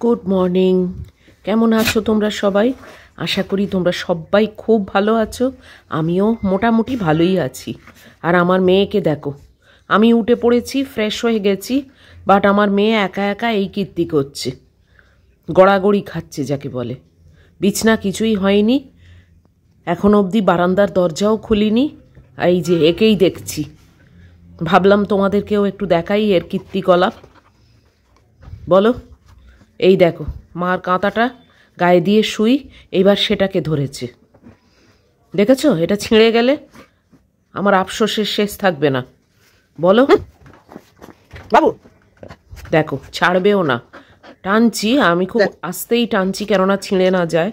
Good morning. কেমন আছো তোমরা সবাই? আশা করি তোমরা সবাই খুব ভালো আছো। আমিও মোটামুটি ভালোই আছি। আর আমার মেয়েকে দেখো, আমি উঠে পড়েছি, ফ্রেশ হয়ে গেছি, বাট আমার মেয়ে একা একা এই কীর্তি করছে, গড়াগড়ি খাচ্ছে যাকে বলে। বিছনা কিছুই হয়নি, এখন অবধি বারান্দার দরজাও খুলিনি। এই যে একেই দেখছি, ভাবলাম তোমাদেরকেও একটু দেখাই এর কীর্তিকলাপ। বলো, এই দেখো মার কাঁথাটা গায়ে দিয়ে শুই, এইবার সেটাকে ধরেছে। দেখেছো, এটা ছিঁড়ে গেলে আমার আফসোসের শেষ থাকবে না। বলো বাবু, দেখো ছাড়বেও না, টানছি আমি, খুব আস্তেই টানছি কেননা ছিঁড়ে না যায়।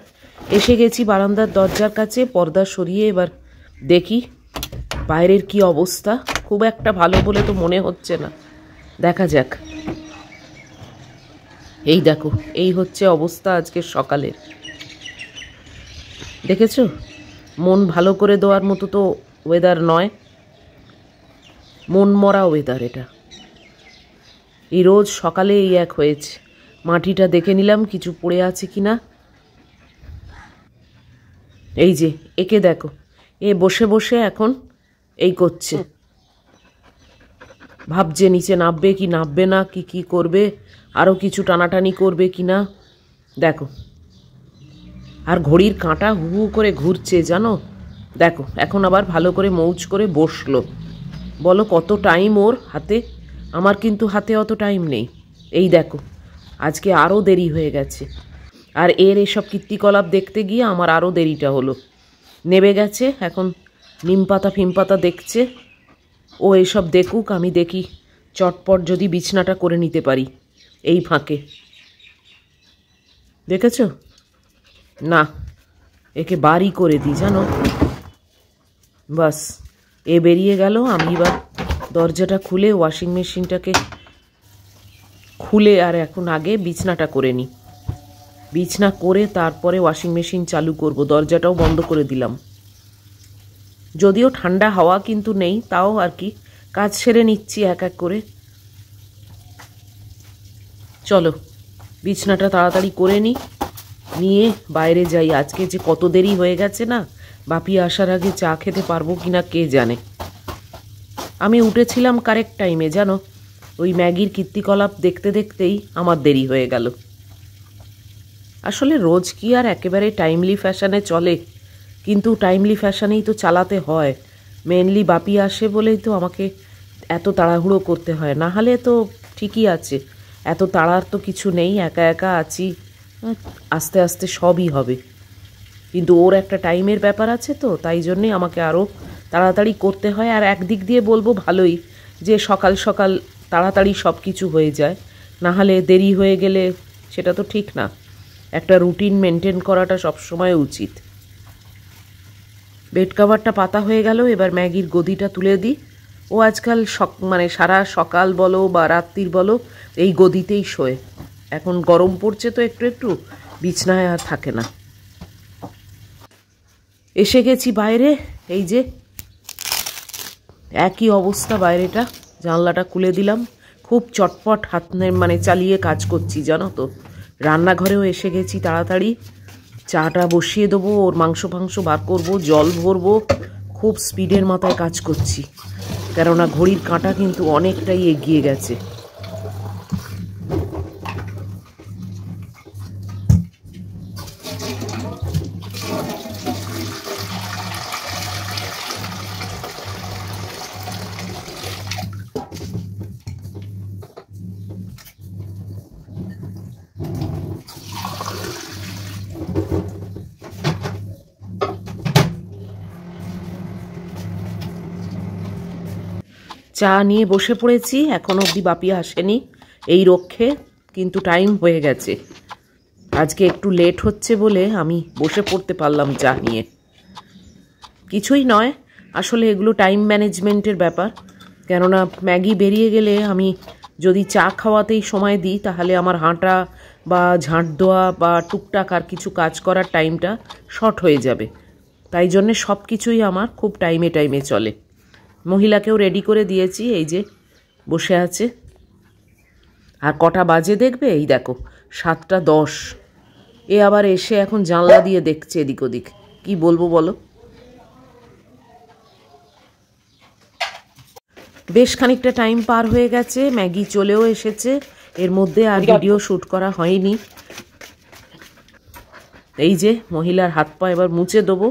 এসে গেছি বারান্দার দরজার কাছে, পর্দা সরিয়ে এবার দেখি বাইরের কি অবস্থা। খুব একটা ভালো বলে তো মনে হচ্ছে না, দেখা যাক। এই দেখো, এই হচ্ছে অবস্থা আজকের সকালের। দেখেছো, মন ভালো করে দেওয়ার মতো তো ওয়েদার নয়, মন মরা ওয়েদার এটা। এই রোজ সকালে এই এক হয়েছে। মাটিটা দেখে নিলাম কিছু পড়ে আছে কিনা। এই যে একে দেখো, এ বসে বসে এখন এই করছে, ভাবছে নিচে নামবে কি নামবে না, কি কি করবে, আরও কিছু টানাটানি করবে কি না। দেখো, আর ঘড়ির কাঁটা হু হু করে ঘুরছে জানো। দেখো এখন আবার ভালো করে মৌজ করে বসলো। বলো কত টাইম ওর হাতে, আমার কিন্তু হাতে অত টাইম নেই। এই দেখো আজকে আরও দেরি হয়ে গেছে, আর এর এসব কীর্তিকলাপ দেখতে গিয়ে আমার আরও দেরিটা হলো। নেবে গেছে এখন নিমপাতা ফিমপাতা দেখছে। ও এইসব দেখুক, আমি দেখি চটপট যদি বিছনাটা করে নিতে পারি এই ফাঁকে। দেখেছো, না একে বাড়ি করে দিই জানো। বাস, এ বেরিয়ে গেল। আমি এবার দরজাটা খুলে ওয়াশিং মেশিনটাকে খুলে আর এখন আগে বিছনাটা করে নিই। বিছনা করে তারপরে ওয়াশিং মেশিন চালু করব। দরজাটাও বন্ধ করে দিলাম, যদিও ঠান্ডা হাওয়া কিন্তু নেই, তাও আর কি কাজ সেরে নিচ্ছি এক এক করে। চলো বিছনাটা তাড়াতাড়ি করে নিই, নিয়ে বাইরে যাই। আজকে যে কত দেরি হয়ে গেছে না, বাপি আসার আগে চা খেতে পারবো কিনা কে জানে। আমি উঠেছিলাম কারেক্ট টাইমে জানো, ওই ম্যাগির কীর্তিকলাপ দেখতে দেখতেই আমার দেরি হয়ে গেল। আসলে রোজ কি আর একেবারে টাইমলি ফ্যাশনে চলে, কিন্তু টাইমলি ফ্যাশনেই তো চালাতে হয়। মেনলি বাপি আসে বলেই তো আমাকে এত তাড়াহুড়ো করতে হয়, না হলে তো ঠিকই আছে, এত তাড়ার তো কিছু নেই, একা একা আছি, আস্তে আস্তে সবই হবে। কিন্তু ওর একটা টাইমের ব্যাপার আছে তো, তাই জন্যে আমাকে আরও তাড়াতাড়ি করতে হয়। আর একদিক দিয়ে বলবো ভালোই যে সকাল সকাল তাড়াতাড়ি সব কিছু হয়ে যায়, না হলে দেরি হয়ে গেলে সেটা তো ঠিক না। একটা রুটিন মেনটেন করাটা সবসময় উচিত। বেড কাভারটা পাতা হয়ে গেল, এবার ম্যাগির গদিটা তুলে দিই। ও আজকাল মানে সারা সকাল বলো বা রাত্রির বলো এই গদিতেই শোয়। এখন গরম পড়ছে তো একটু একটু, বিছনায় আর থাকে না। এসে গেছি বাইরে, এই যে একই অবস্থা বাইরেটা। জানলাটা খুলে দিলাম, খুব চটপট হাত মানে চালিয়ে কাজ করছি জানো তো। রান্নাঘরেও এসে গেছি তাড়াতাড়ি, চাটা বসিয়ে দেবো, ওর মাংস ফাংস বার করবো, জল ভরবো। খুব স্পিডের মাথায় কাজ করছি, কেননা ঘড়ির কাঁটা কিন্তু অনেকটাই এগিয়ে গেছে। চা নিয়ে বসে পড়েছি, এখন অবধি বাপি আসেনি এই রক্ষে, কিন্তু টাইম হয়ে গেছে। আজকে একটু লেট হচ্ছে বলে আমি বসে পড়তে পারলাম চা নিয়ে। কিছুই নয়, আসলে এগুলো টাইম ম্যানেজমেন্টের ব্যাপার। কেননা ম্যাগি বেরিয়ে গেলে আমি যদি চা খাওয়াতেই সময় দিই, তাহলে আমার হাঁটা বা ঝাঁট দেওয়া বা টুকটাক আর কিছু কাজ করার টাইমটা শর্ট হয়ে যাবে। তাই জন্যে সব কিছুই আমার খুব টাইমে টাইমে চলে। মহিলাকেও রেডি করে দিয়েছি, এই যে বসে আছে। আর কটা বাজে দেখবে, এই দেখো 7টা 10। এ আবার এসে এখন জানলা দিয়ে দেখছে এদিক ওদিক, কি বলবো বলো। বেশ খানিকটা টাইম পার হয়ে গেছে, ম্যাগি চলেও এসেছে, এর মধ্যে আর ভিডিও শ্যুট করা হয়নি। এই যে মহিলার হাত পা এবার মুছে দেবো,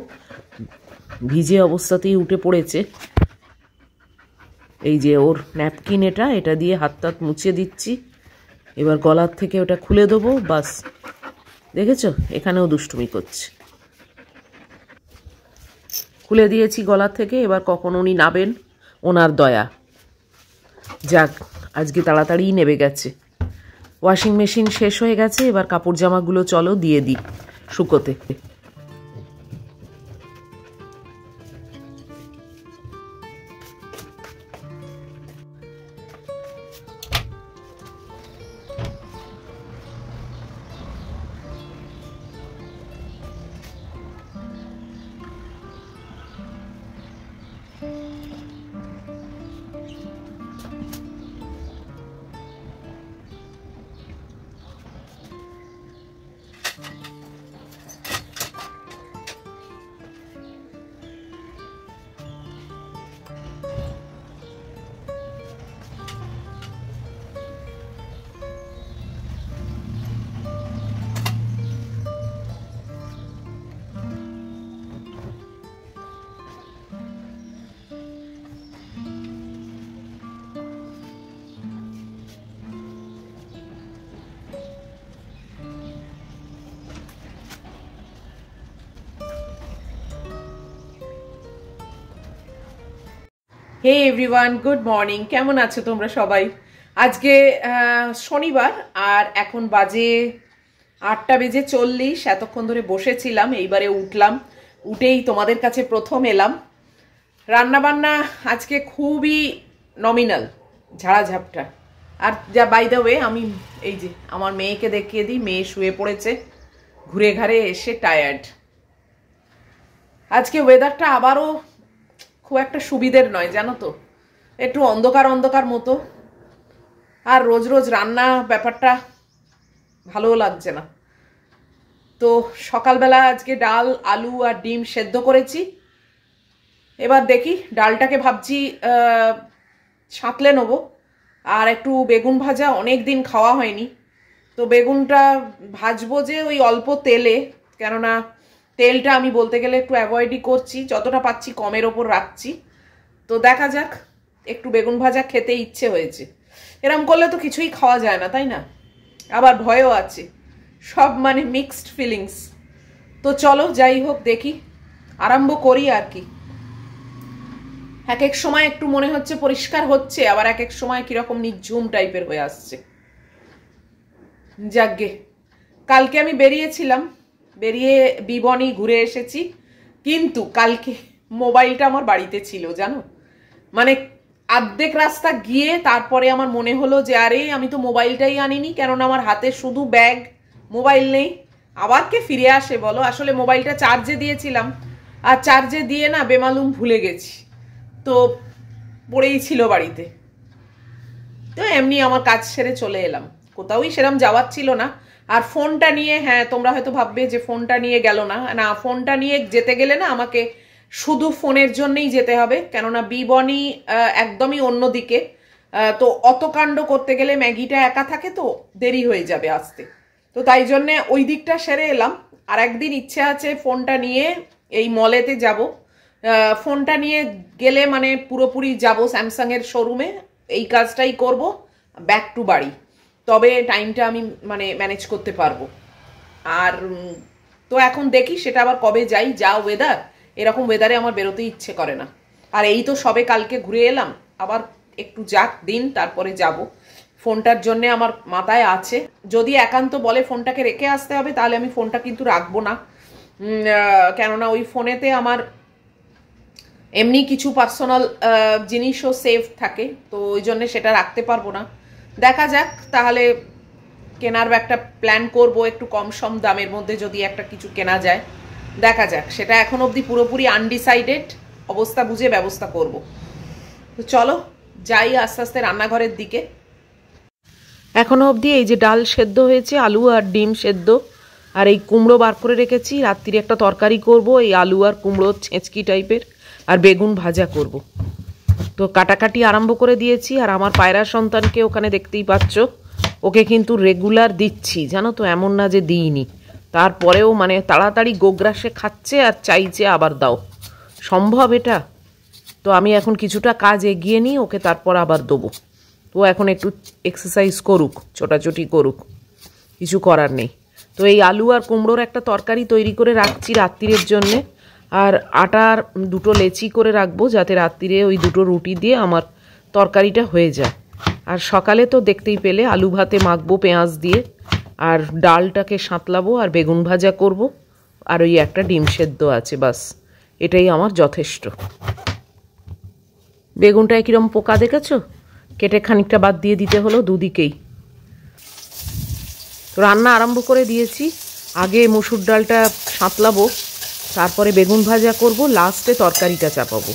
ভিজে অবস্থাতেই উঠে পড়েছে। এই যে ওর ন্যাপকিন, এটা দিয়ে হাত টাত মুছে দিচ্ছি। এবার গলার থেকে ওটা খুলে দেবো, বাস। দেখেছো, এখানেও দুষ্টুমি করছে। খুলে দিয়েছি গলার থেকে, এবার কখন উনি নাবেন ওনার দয়া। যাক, আজকে তাড়াতাড়িই নেবে গেছে। ওয়াশিং মেশিন শেষ হয়ে গেছে, এবার কাপড় জামাগুলো চলো দিয়ে দিই শুকোতে। Hey everyone, good morning. কেমন আছো তোমরা সবাই? আজকে শনিবার, আর এখন বাজে 8:40। এতক্ষণ ধরে বসেছিলাম, এইবারে উঠলাম। উঠেই তোমাদের কাছে প্রথম এলাম। রান্নাবান্না আজকে খুবই নমিনাল, ঝাড়াঝাপটা। আর যা বাই দ্য ওয়ে, আমি এই যে আমার মেয়েকে দেখিয়ে দিই। মেয়ে শুয়ে পড়েছে, ঘুরে ঘাড়ে এসে টায়ার্ড। আজকে ওয়েদারটা আবারও খুব একটা সুবিধের নয়, জানো তো, একটু অন্ধকার অন্ধকার মতো। আর রোজ রোজ রান্না ব্যাপারটা ভালোও লাগছে না। তো সকালবেলা আজকে ডাল, আলু আর ডিম সেদ্ধ করেছি। এবার দেখি, ডালটাকে ভাবছি সাঁতলে নেবো। আর একটু বেগুন ভাজা, অনেক দিন খাওয়া হয়নি, তো বেগুনটা ভাজবো যে ওই অল্প তেলে, কেননা তেলটা আমি বলতে গেলে একটু অ্যাভয়েডই করছি, যতটা পাচ্ছি কমের ওপর রাখছি। তো দেখা যাক, একটু বেগুন ভাজা খেতে ইচ্ছে হয়েছে। এরম করলে তো কিছুই খাওয়া যায় না, তাই না? আবার ভয়ও আছে, সব মানে মিক্সড ফিলিংস। তো চলো, যাই হোক, দেখি, আরম্ভ করি আর কি। এক এক সময় একটু মনে হচ্ছে পরিষ্কার হচ্ছে, আবার এক এক সময় কিরকম নিঝুম টাইপের হয়ে আসছে। যাকগে, কালকে আমি বেরিয়েছিলাম, বেরিয়ে বিবনি ঘুরে এসেছি, কিন্তু কালকে মোবাইলটা আমার বাড়িতে ছিল, জানো। মানে অর্ধেক রাস্তা গিয়ে তারপরে আমার মনে হলো যে আরে আমি তো মোবাইলটাই আনিনি, কেননা আমার হাতে শুধু ব্যাগ, মোবাইল নেই। আবার কে ফিরে আসে বলো? আসলে মোবাইলটা চার্জে দিয়েছিলাম, আর চার্জে দিয়ে না বেমালুম ভুলে গেছি, তো পড়েই ছিল বাড়িতে। তো এমনি আমার কাজ সেরে চলে এলাম, কোথাওই সেরকম যাওয়ার ছিল না। আর ফোনটা নিয়ে, হ্যাঁ তোমরা হয়তো ভাববে যে ফোনটা নিয়ে গেল না, না ফোনটা নিয়ে যেতে গেলে না আমাকে শুধু ফোনের জন্যই যেতে হবে, কেননা বিবনি একদমই অন্যদিকে। তো অত কাণ্ড করতে গেলে ম্যাগিটা একা থাকে, তো দেরি হয়ে যাবে আসতে। তো তাই জন্যে ওই দিকটা সেরে এলাম। আর একদিন ইচ্ছে আছে ফোনটা নিয়ে এই মলেতে যাব। ফোনটা নিয়ে গেলে মানে পুরোপুরি যাব স্যামসাংয়ের শোরুমে, এই কাজটাই করব, ব্যাক টু বাড়ি। তবে টাইমটা আমি মানে ম্যানেজ করতে পারবো। আর তো এখন দেখি সেটা আবার কবে যাই, যা ওয়েদার, এরকম ওয়েদারে আমার বেরোতে ইচ্ছে করে না। আর এই তো সবে কালকে ঘুরে এলাম, আবার একটু যাক দিন, তারপরে যাব। ফোনটার জন্যে আমার মাথায় আছে, যদি একান্ত বলে ফোনটাকে রেখে আসতে হবে, তাহলে আমি ফোনটা কিন্তু রাখবো না, কেননা ওই ফোনেতে আমার এমনি কিছু পার্সোনাল জিনিসও সেভ থাকে, তো ওই জন্যে সেটা রাখতে পারবো না। দেখা যাক, তাহলে কেনার একটা প্ল্যান করব, একটু কম সম দামের মধ্যে যদি একটা কিছু কেনা যায়, দেখা যাক। সেটা এখন অবধি পুরোপুরি আনডিসাইডেড, অবস্থা বুঝে ব্যবস্থা করব। তো চলো যাই আস্তে আস্তে রান্নাঘরের দিকে। এখনো অবধি এই যে ডাল সেদ্ধ হয়েছে, আলু আর ডিম সেদ্ধ, আর এই কুমড়ো বার করে রেখেছি। রাত্রিরে একটা তরকারি করব, এই আলু আর কুমড়ো ছেঁচকি টাইপের, আর বেগুন ভাজা করব। তো কাটাকাটি আরম্ভ করে দিয়েছি। আর আমার পায়রা সন্তানকে ওখানে দেখতেই পাচ্ছ, ওকে কিন্তু রেগুলার দিচ্ছি, জানো তো, এমন না যে দিইনি। তারপরেও মানে তাড়াতাড়ি গোগ্রাসে খাচ্ছে আর চাইছে আবার দাও। সম্ভব এটা? তো আমি এখন কিছুটা কাজ এগিয়ে নিই, ওকে তারপর আবার দেবো। তো এখন একটু এক্সারসাইজ করুক, ছোটাছুটি করুক, কিছু করার নেই। তো এই আলু আর কুমড়োর একটা তরকারি তৈরি করে রাখছি রাত্রিরের জন্যে। আর আটার দুটো লেচি করে রাখবো, যাতে রাত্রিরে ওই দুটো রুটি দিয়ে আমার তরকারিটা হয়ে যায়। আর সকালে তো দেখতেই পেলে আলু ভাতে মাখবো পেঁয়াজ দিয়ে, আর ডালটাকে সাঁতলাবো, আর বেগুন ভাজা করব, আর ওই একটা ডিম সেদ্ধ আছে, বাস এটাই আমার যথেষ্ট। বেগুনটায় কীরকম পোকা দেখেছো? কেটে খানিকটা বাদ দিয়ে দিতে হলো দুদিকেই। রান্না আরম্ভ করে দিয়েছি। আগে মসুর ডালটা সাঁতলাবো, তারপরে বেগুন ভাজা করব, লাস্টে তরকারিটা চাপাবো।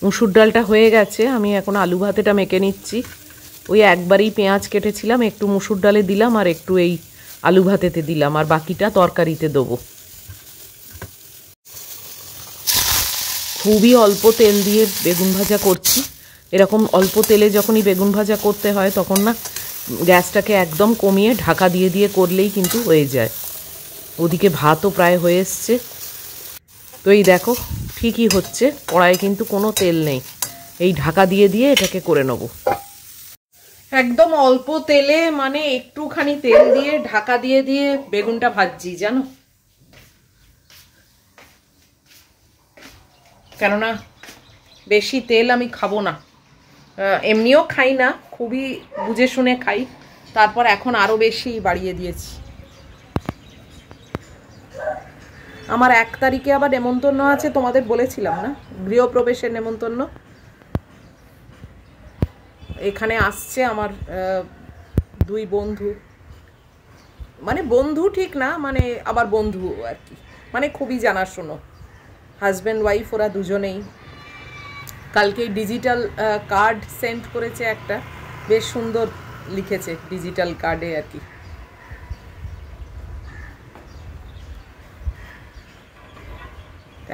মুসুর ডালটা হয়ে গেছে, আমি এখন আলু ভাতেটা মেখে নিচ্ছি। ওই একবারই পেঁয়াজ কেটেছিলাম, একটু মুসুর ডালে দিলাম, আর একটু এই আলু ভাতেতে দিলাম, আর বাকিটা তরকারিতে দেবো। খুবই অল্প তেল দিয়ে বেগুন ভাজা করছি। এরকম অল্প তেলে যখনই বেগুন ভাজা করতে হয়, তখন না গ্যাসটাকে একদম কমিয়ে ঢাকা দিয়ে দিয়ে করলেই কিন্তু হয়ে যায়। ওদিকে ভাতও প্রায় হয়ে এসছে। তো এই দেখো, ঠিকই হচ্ছে, কড়াইয়ে কিন্তু কোনো তেল নেই। এই ঢাকা দিয়ে দিয়ে এটাকে করে নেব। একদম অল্প তেলে, মানে একটুখানি তেল দিয়ে ঢাকা দিয়ে দিয়ে বেগুনটা ভাজছি, জানো, কেননা বেশি তেল আমি খাবো না। এমনিও খাই না, খুবই বুঝে শুনে খাই, তারপর এখন আরও বেশি বাড়িয়ে দিয়েছি। আমার 1 তারিখে আবার নেমন্তন্ন আছে, তোমাদের বলেছিলাম না, গৃহপ্রবেশের নেমন্তন্ন। এখানে আসছে আমার 2 বন্ধু, মানে বন্ধু ঠিক না, মানে আবার বন্ধু আর কি, মানে খুবই জানাশোনো, হাজব্যান্ড ওয়াইফ ওরা দুজনেই। কালকেই ডিজিটাল কার্ড সেন্ড করেছে একটা, বেশ সুন্দর লিখেছে ডিজিটাল কার্ডে আর কি।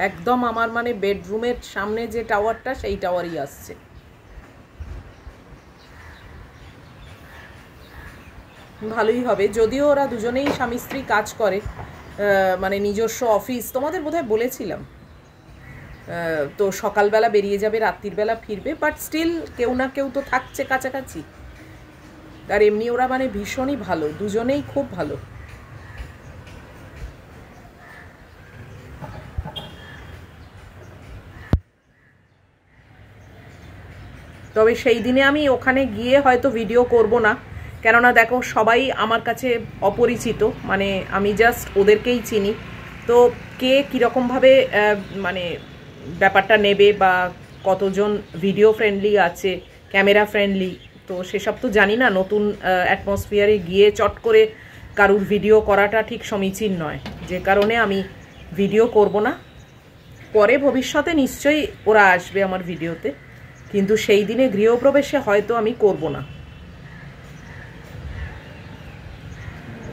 একদম আমার মানে বেডরুমের সামনে যে টাওয়ারটা, সেই টাওয়ারই আসছে। ভালোই হবে, যদিও ওরা দুজনেই স্বামী স্ত্রী কাজ করে, মানে নিজস্ব অফিস, তোমাদের বোধহয় বলেছিলাম। তো সকালবেলা বেরিয়ে যাবে, রাত্রিবেলা ফিরবে, বাট স্টিল কেউ না কেউ তো থাকছে কাছাকাছি। আর এমনি ওরা মানে ভীষণই ভালো, দুজনেই খুব ভালো। তবে সেই দিনে আমি ওখানে গিয়ে হয়তো ভিডিও করব না, কেননা দেখো সবাই আমার কাছে অপরিচিত, মানে আমি জাস্ট ওদেরকেই চিনি। তো কে কীরকমভাবে মানে ব্যাপারটা নেবে, বা কতজন ভিডিও ফ্রেন্ডলি আছে, ক্যামেরা ফ্রেন্ডলি, তো সেসব তো জানি না। নতুন অ্যাটমসফিয়ারে গিয়ে চট করে কারুর ভিডিও করাটা ঠিক সমীচীন নয়, যে কারণে আমি ভিডিও করব না। পরে ভবিষ্যতে নিশ্চয়ই ওরা আসবে আমার ভিডিওতে, কিন্তু সেই দিনে গৃহপ্রবেশে হয়তো আমি করব না।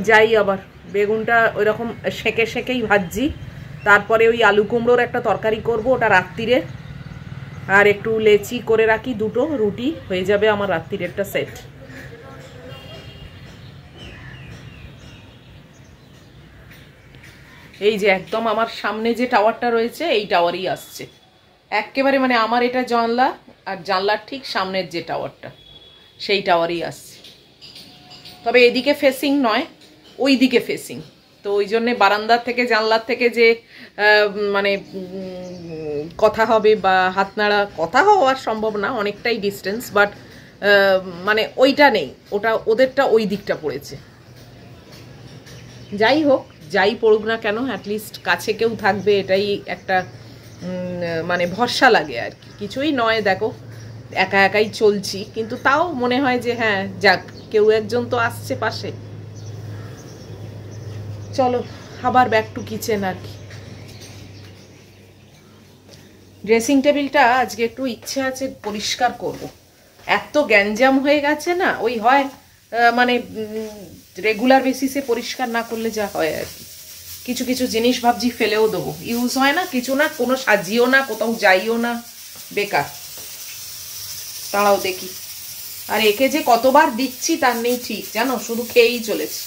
যাই, আবার বেগুনটা ওই রকম সেঁকে সেঁকেই ভাজছি, তারপরে ওই আলু কুমড়োর একটা তরকারি করব, ওটা রাত্রিরে। আর একটু লেচি করে রাখি, 2টো রুটি হয়ে যাবে আমার রাত্রিরেরটা সেট। এই যে একদম আমার সামনে যে টাওয়ারটা রয়েছে, এই টাওয়ারই আসছে একেবারে, মানে আমার এটা জানলা, আর জানলার ঠিক সামনের যে টাওয়ারটা সেই টাওয়ারই আসছে, তবে এদিকে ফেসিং নয়, ওই দিকে ফেসিং। তো ওই জন্যে বারান্দার থেকে জানলার থেকে যে মানে কথা হবে বা হাত নাড়া, কথা হওয়ার সম্ভব না, অনেকটাই ডিস্টেন্স, বাট মানে ওইটা নেই, ওটা ওদেরটা ওই দিকটা পড়েছে। যাই হোক, যাই পড়ুক না কেন, অ্যাটলিস্ট কাছে কেউ থাকবে, এটাই একটা মানে ভরসা লাগে আর কি। কিছুই নয়, দেখো একা একাই চলছি, কিন্তু তাও মনে হয় যে হ্যাঁ যাক, কেউ একজন তো আসছে পাশে। চলো আবার ব্যাক টু কিচেন আর কি। ড্রেসিং টেবিলটা আজকে একটু ইচ্ছে আছে পরিষ্কার করব, এত গ্যাঞ্জাম হয়ে গেছে না, ওই হয় মানে রেগুলার বেসিসে পরিষ্কার না করলে যা হয় আর কি। কিছু কিছু জিনিস ভাবছি ফেলেও দেবো, ইউজ হয় না, কিছু না, কোনো সাজিও না, কোথাও যাইও না, বেকার। তারাও দেখি, আর একে যে কতবার দিচ্ছি তার নেই ঠিক, জানো, শুধু খেয়েই চলেছে।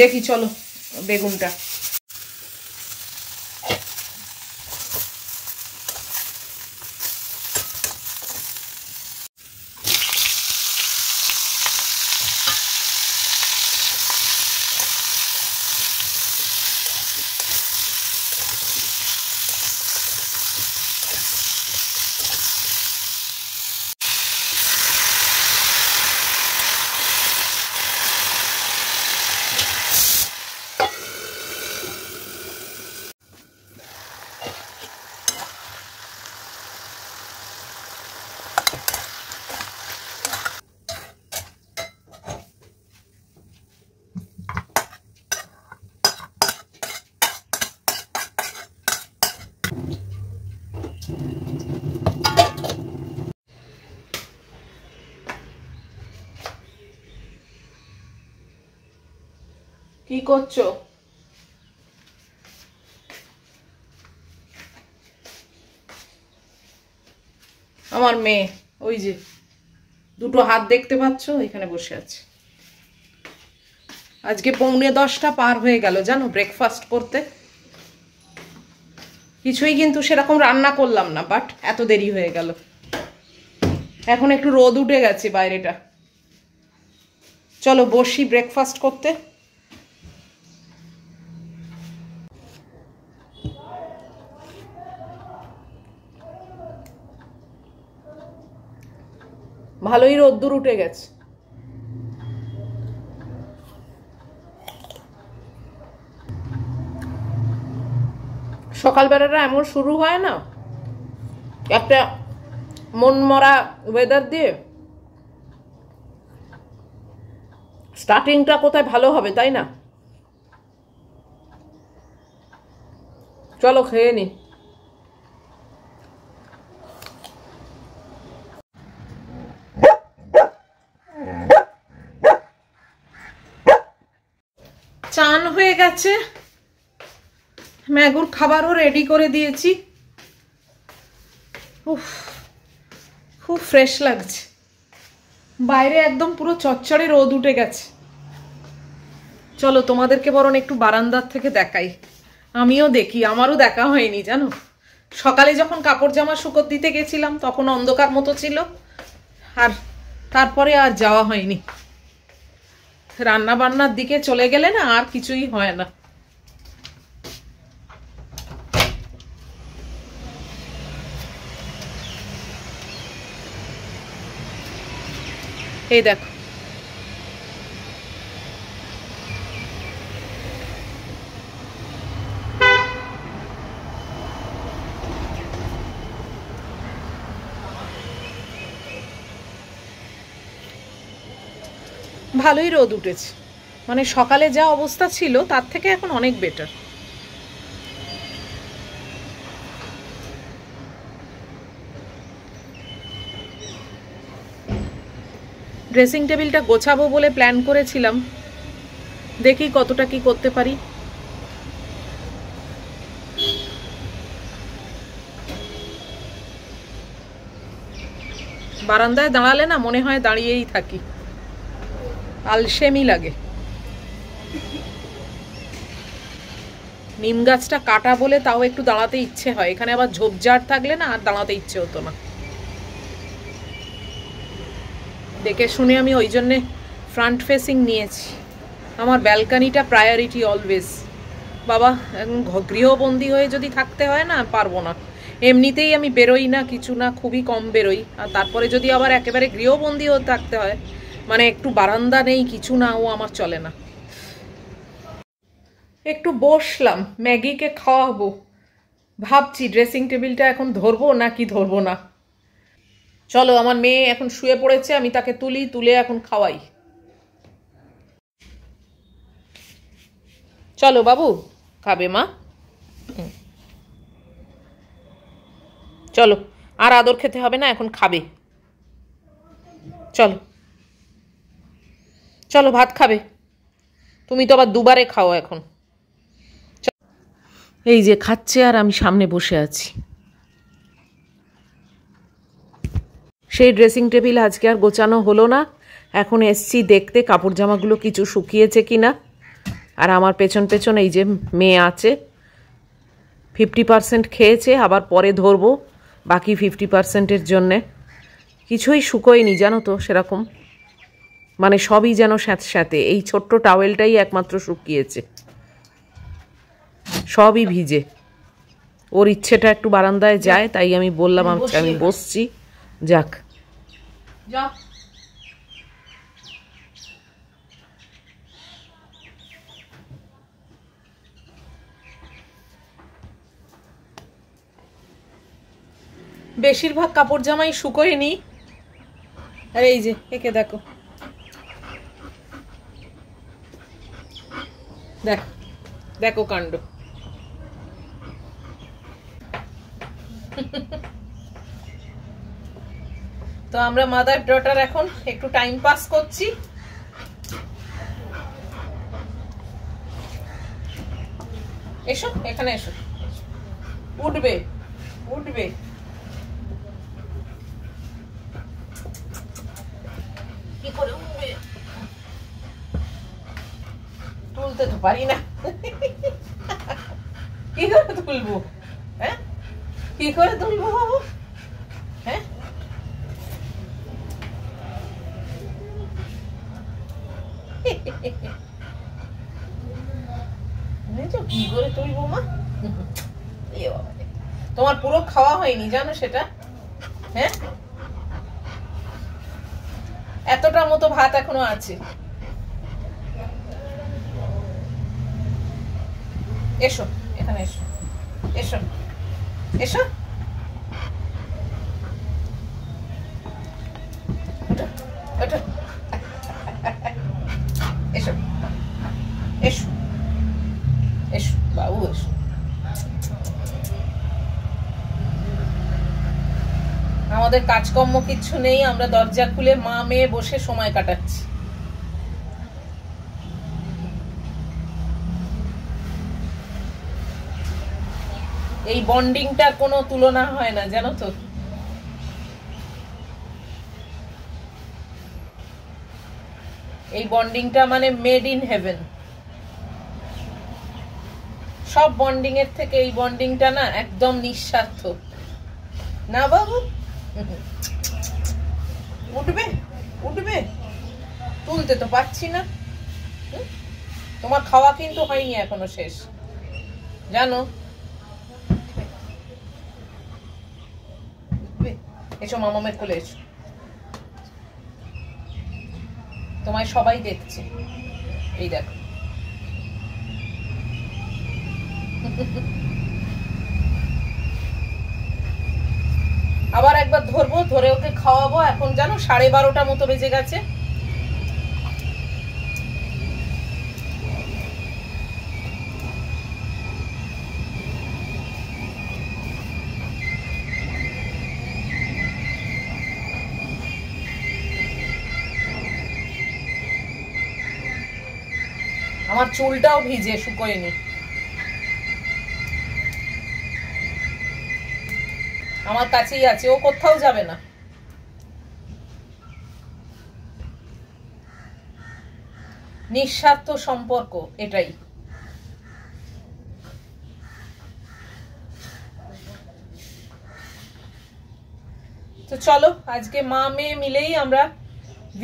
দেখি চলো বেগুনটা। কি করছো? আমার মেয়ে, ওই যে দুটো হাত দেখতে পাচ্ছ, এখানে বসে আছে। আজকে 9:45 পার হয়ে গেল জানো ব্রেকফাস্ট করতে। কিছুই কিন্তু সেরকম রান্না করলাম না, বাট এত দেরি হয়ে গেল। এখন একটু রোদ উঠে গেছে বাইরেটা। চলো বসি ব্রেকফাস্ট করতে। ভালোই রোদ্দুর উঠে গেছে। সকালবেলাটা এমন শুরু হয় না, একটা মনমরা ওয়েদার দিয়ে, স্টার্টিংটা কোথায় ভালো হবে তাই না? চলো খেয়ে নি। চান হয়ে গেছে, ম্যাগুর খাবারও রেডি করে দিয়েছি। উফ, খুব ফ্রেশ লাগছে, বাইরে একদম পুরো চচ্চড়ে রোদ উঠে গেছে। চলো তোমাদেরকে বরং একটু বারান্দার থেকে দেখাই, আমিও দেখি, আমারও দেখা হয়নি জানো। সকালে যখন কাপড় জামা শুকোতে দিতে গেছিলাম তখন অন্ধকার মতো ছিল, আর তারপরে আর যাওয়া হয়নি। রান্না বান্নার দিকে চলে গেলে না আর কিছুই হয় না। এই দেখো, ভালোই রোদ উঠেছে, মানে সকালে যা অবস্থা ছিল তার থেকে এখন অনেক বেটার। ড্রেসিং টেবিলটা গোছাবো বলে প্ল্যান করেছিলাম, দেখি কতটা কি করতে পারি। বারান্দায় দাঁড়ালে না মনে হয় দাঁড়িয়েই থাকি, আলসেমি লাগে। নিম গাছটা কাটা বলে তাও একটু দাঁড়াতে ইচ্ছে হয়, এখানে আবার ঝোপঝাড় থাকলে না আর দাঁড়াতে ইচ্ছে হতো না। দেখে শুনে আমি ওই জন্যে ফ্রন্ট ফেসিং নিয়েছি। আমার ব্যালকানিটা প্রায়োরিটি অলওয়েজ। বাবা গৃহবন্দী হয়ে যদি থাকতে হয় না, পারবো না। এমনিতেই আমি বেরোই না, কিছু না, খুবই কম বেরোই। আর তারপরে যদি আবার একেবারে গৃহবন্দী হয়ে থাকতে হয়, মানে একটু বারান্দা নেই, কিছু না, ও আমার চলে না। একটু বসলাম, ম্যাগিকে খাওয়াবো। ভাবছি ড্রেসিং টেবিলটা এখন ধরবো নাকি ধরবো না। চলো, আমার মেয়ে এখন শুয়ে পড়েছে, আমি তাকে তুলে এখন খাওয়াই। চলো বাবু, খাবে মা? চলো, আর আদর খেতে হবে না, এখন খাবে। চলো চলো, ভাত খাবে। তুমি তো আবার দুবারে খাও এখন। এই যে খাচ্ছে আর আমি সামনে বসে আছি। সেই ড্রেসিং টেবিল আজকে আর গোছানো হলো না। এখন এসছি দেখতে কাপড় জামাগুলো কিছু শুকিয়েছে কিনা। আর আমার পেছন পেছন এই যে মেয়ে আছে, 50% খেয়েছে, আবার পরে ধরবো বাকি 50%-এর জন্যে। কিছুই শুকোয়নি জানো তো সেরকম, মানে সবই যেন স্যাঁতস্যাঁতে। এই ছোট্ট টাওয়েলটাই একমাত্র শুকিয়েছে, সবই ভিজে। ওর ইচ্ছেটা একটু বারান্দায় যায়, তাই আমি বললাম আমি বসছি, যাক। বেশিরভাগ কাপড় জামাই শুকোয়নি। আর এই যে একে দেখো, দেখো দেখো কাণ্ড। তো আমরা মাদার ডটার এখন একটু টাইম পাস করছি। এসো, এখানে এসো। উঠবে উঠবে। কি করে উঠবে? তুলতে তো পারি না। কি করে তুলবো? হ্যাঁ, কি করে তুলবো বাবু? হ্যাঁ, কি করে তুলবো মা? তোমার পুরো খাওয়া হয়নি জানো সেটা? হ্যাঁ, এতটা মতো ভাত এখনো আছে। এসো, এখানে এসো, এসো এসো। ওঠো, এসো এসো এসো বাবু, এসো। আমাদের কাজকর্ম কিচ্ছু নেই, আমরা দরজা খুলে মা মেয়ে বসে সময় কাটাচ্ছি। এই বন্ডিংটার কোনো তুলনা হয় না জানো তো। এই বন্ডিংটা মানে মেড ইন হেভেন। সব বন্ডিং এর থেকে এই বন্ডিংটা না একদম নিঃস্বার্থ। না বাবু, উঠবে উঠবে। তুলতে তো পারছি না। তোমার খাওয়া কিন্তু হয়নি এখনো শেষ, জানো। এসো মামামের কোলে এসো, তোমায় সবাই দেখছে। এই দেখো, আবার একবার ধরবো, ধরে ওকে খাওয়াবো। এখন জানো 12:30 মতো বেজে গেছে। আমার চুলটাও ভিজে, শুকোয়নি। আমার কাছেই আছে, ও কোথাও যাবে না। নিঃস্বার্থ সম্পর্ক এটাই। তো চলো, আজকে মা মেয়ে মিলেই আমরা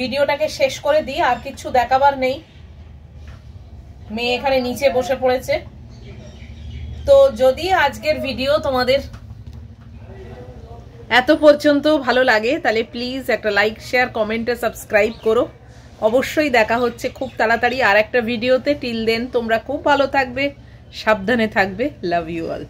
ভিডিওটাকে শেষ করে দিই, আর কিছু দেখাবার নেই। মেয়ে এখানে নিচে বসে পড়েছে। তো যদি আজকের ভিডিও তোমাদের এত পর্যন্ত ভালো লাগে তাহলে প্লিজ একটা লাইক, শেয়ার, কমেন্ট আর সাবস্ক্রাইব করো। অবশ্যই দেখা হচ্ছে খুব তাড়াতাড়ি আর একটা ভিডিওতে। টিল দেন তোমরা খুব ভালো থাকবে, সাবধানে থাকবে। Love you all.